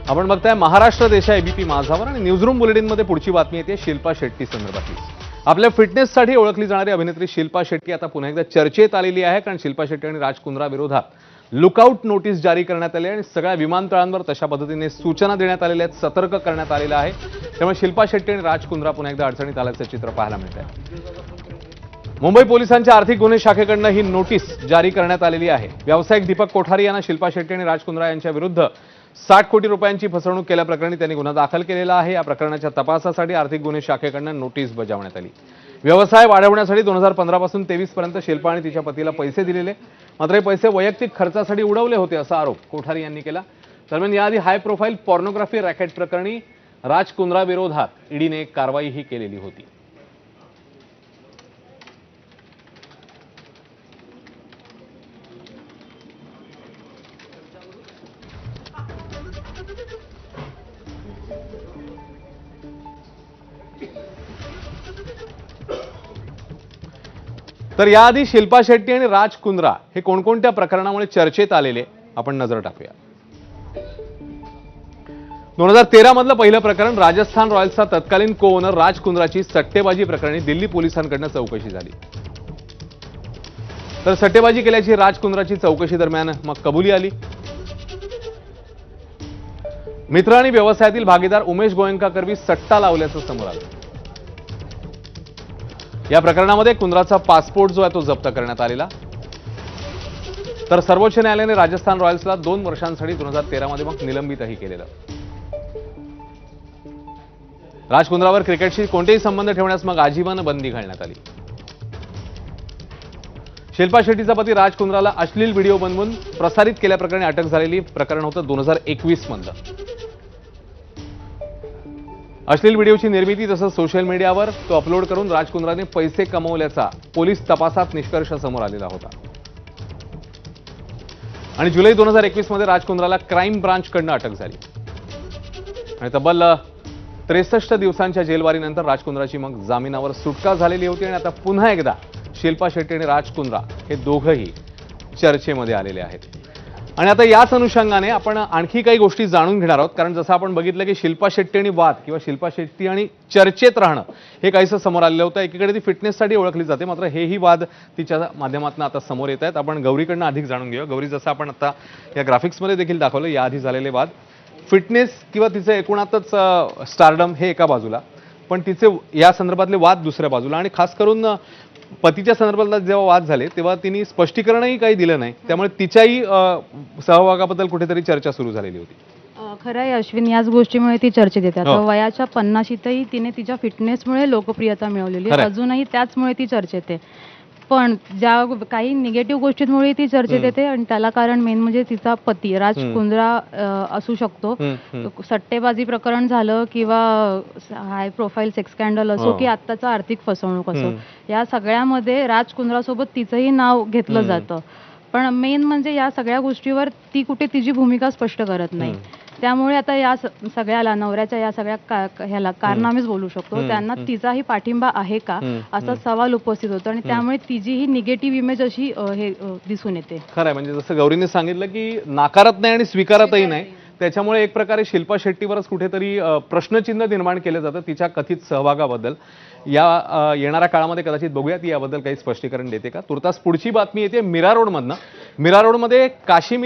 आपण बघताय महाराष्ट्र देश एबीपी माझावर आणि न्यूजरूम बुलेटिनमध्ये पुढची बातमी येते शिल्पा शेट्टी संदर्भातली। आपल्या फिटनेससाठी ओळखली जाणारी अभिनेत्री शिल्पा शेट्टी आता पुन्हा एकदा चर्चेत आलेली आहे, कारण शिल्पा शेट्टी आणि राज कुंद्रा विरोधात लुकआउट नोटीस जारी करण्यात आली आहे आणि सगळ्या विमानतळांवर तशा पद्धतीने सूचना देण्यात आलेल्या आहेत, सतर्क करण्यात आलेलं आहे। त्यामुळे शिल्पा शेट्टी आणि राज कुंद्रा पुन्हा एकदा अडचणीत आल्याचं चित्र पाहायला मिळतंय। मुंबई पोलिसांच्या आर्थिक गुन्हे शाखेकडून ही नोटीस जारी करण्यात आलेली आहे। व्यावसायिक दीपक कोठारी यांना शिल्पा शेट्टी आणि राज कुंद्रा यांच्या विरुद्ध 60 कोटी रुपयांची फसवणूक केल्याप्रकरणी त्यांनी गुन्हा दाखल केलेला आहे। या प्रकरणाच्या तपासासाठी आर्थिक गुन्हे शाखेकडून नोटीस बजावण्यात आली। व्यवसाय वाढवण्यासाठी 2015 पासून 23 पर्यंत शिल्पा आणि तिच्या पतीला पैसे दिलेले, मात्र हे पैसे वैयक्तिक खर्चासाठी उडवले होते असा आरोप कोठारी यांनी केला। दरम्यान याआधी हाय प्रोफाईल पॉर्नोग्राफी रॅकेट प्रकरणी राज कुंद्रा विरोधात ईडीने कारवाईही केलेली होती। तर याआधी शिल्पा शेट्टी आणि राज कुंद्रा हे कोणकोणत्या प्रकरणामुळे चर्चेत आलेले आपण नजर टाकूया। 2013 मधलं पहिलं प्रकरण राजस्थान रॉयल्सचा तत्कालीन को ओनर राज कुंद्राची सट्टेबाजी प्रकरणी दिल्ली पोलिसांकडून चौकशी झाली। तर सट्टेबाजी केल्याची राज कुंद्राची चौकशी दरम्यान मग कबुली आली। मित्र आणि व्यवसायातील भागीदार उमेश गोयंका करवी सट्टा लावल्याचं समोर आलं। या प्रकरणामध्ये कुंद्राचा पासपोर्ट जो आहे तो जप्त करण्यात आलेला। तर सर्वोच्च न्यायालयाने राजस्थान रॉयल्सला 2 वर्षांसाठी 2013 मध्ये मग निलंबितही केलेलं। राज कुंद्रावर क्रिकेटशी कोणतेही संबंध ठेवण्यास मग आजीवन बंदी घालण्यात आली। शिल्पा शेट्टीचा पती राज कुंद्राला अश्लील व्हिडिओ बनवून प्रसारित केल्याप्रकरणी अटक झालेली प्रकरण होतं 2021 मधलं। अश्लील व्हिडिओची निर्मिती तसंच सोशल मीडियावर तो अपलोड करून राज कुंद्राने पैसे कमवल्याचा पोलीस तपासात निष्कर्ष समोर आलेला होता। आणि जुलै 2021 मध्ये राज कुंद्राला क्राईम ब्रांचकडून अटक झाली आणि तब्बल 63 दिवसांच्या जेलवारीनंतर राज कुंद्राची मग जामिनावर सुटका झालेली होती आणि आता पुन्हा एकदा शिल्पा शेट्टी आणि राज कुंद्रा हे दोघंही चर्चेमध्ये आलेले आहेत। आणि आता याच अनुषंगाने आपण आणखी काही गोष्टी जाणून घेणार आहोत, कारण जसं आपण बघितलं की शिल्पा शेट्टी आणि वाद किंवा शिल्पा शेट्टी आणि चर्चेत राहणं हे काहीसं समोर आलेलं होतं। एकीकडे ती फिटनेससाठी ओळखली जाते, मात्र हेही वाद तिच्या माध्यमातून आता समोर येत आहेत। आपण गौरीकडनं अधिक जाणून घेऊया। गौरी, जसं आपण आता या ग्राफिक्समध्ये देखील दाखवलं, याआधी झालेले वाद, फिटनेस किंवा तिचं एकूणातच स्टारडम हे एका बाजूला, पण तिचे या संदर्भातले वाद दुसऱ्या बाजूला, आणि खास करून पतीच्या संदर्भात जेव्हा वाद झाले तेव्हा तिने स्पष्टीकरणही काही दिलं नाही, त्यामुळे तिच्याही सहभागाबद्दल कुठेतरी चर्चा सुरू झालेली होती। खरं आहे अश्विन, याच गोष्टीमुळे ती चर्चेत येते। आता वयाच्या 50शीतही तिने तिच्या फिटनेसमुळे लोकप्रियता मिळवलेली, अजूनही त्याचमुळे ती चर्चेत आहे। पण ज्या काही निगेटिव्ह गोष्टींमुळे ती चर्चेत येते आणि त्याला कारण मेन म्हणजे तिचा पती राज कुंद्रा असू शकतो। सट्टेबाजी प्रकरण झालं किंवा हाय प्रोफाईल सेक्स स्कॅन्डल असो की आत्ताचा आर्थिक फसवणूक असो, या सगळ्यामध्ये राज कुंद्रासोबत तिचंही नाव घेतलं जातं। पण मेन म्हणजे या सगळ्या गोष्टीवर ती कुठे तिची भूमिका स्पष्ट करत नाही। त्यामुळे आता या सगळ्याला, नवऱ्याच्या या सगळ्या ह्याला कारनामेच बोलू शकतो, त्यांना तिचाही पाठिंबा आहे का असा सवाल उपस्थित होतो आणि त्यामुळे तिची ही निगेटिव्ह इमेज अशी हे दिसून येते। खरं आहे, म्हणजे जसं गौरीने सांगितलं की नाकारत नाही आणि स्वीकारतही नाही, त्याच्यामुळे एक प्रकारे शिल्पा शेट्टीवरच कुठेतरी प्रश्नचिन्ह निर्माण केलं जातं तिच्या कथित सहभागाबद्दल। या येणाऱ्या काळामध्ये कदाचित बघूया ती याबद्दल काही स्पष्टीकरण देते का। तुर्तास पुढची बातमी येते मीरा रोडमधनं। मीरा रोडमध्ये काश्मीर